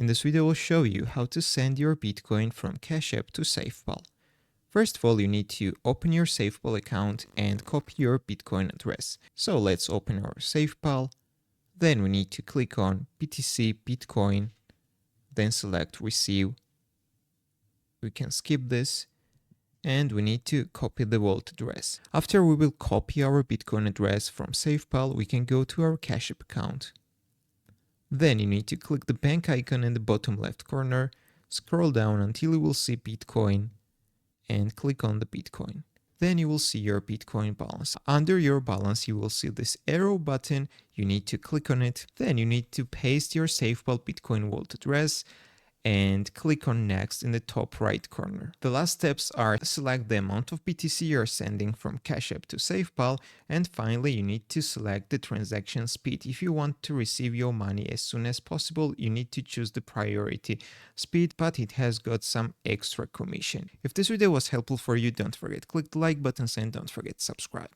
In this video, I will show you how to send your Bitcoin from Cash App to SafePal. First of all, you need to open your SafePal account and copy your Bitcoin address. So let's open our SafePal. Then we need to click on BTC Bitcoin, then select Receive. We can skip this. And we need to copy the wallet address. After we will copy our Bitcoin address from SafePal, we can go to our Cash App account. Then you need to click the bank icon in the bottom left corner, scroll down until you will see Bitcoin, and click on the Bitcoin. Then you will see your Bitcoin balance. Under your balance, you will see this arrow button. You need to click on it. Then you need to paste your SafePal Bitcoin wallet address and click on Next in the top right corner. The last steps are select the amount of BTC you're sending from Cash App to SafePal, and finally you need to select the transaction speed. If you want to receive your money as soon as possible, you need to choose the priority speed, but it has got some extra commission. If this video was helpful for you, don't forget click the like button and don't forget to subscribe.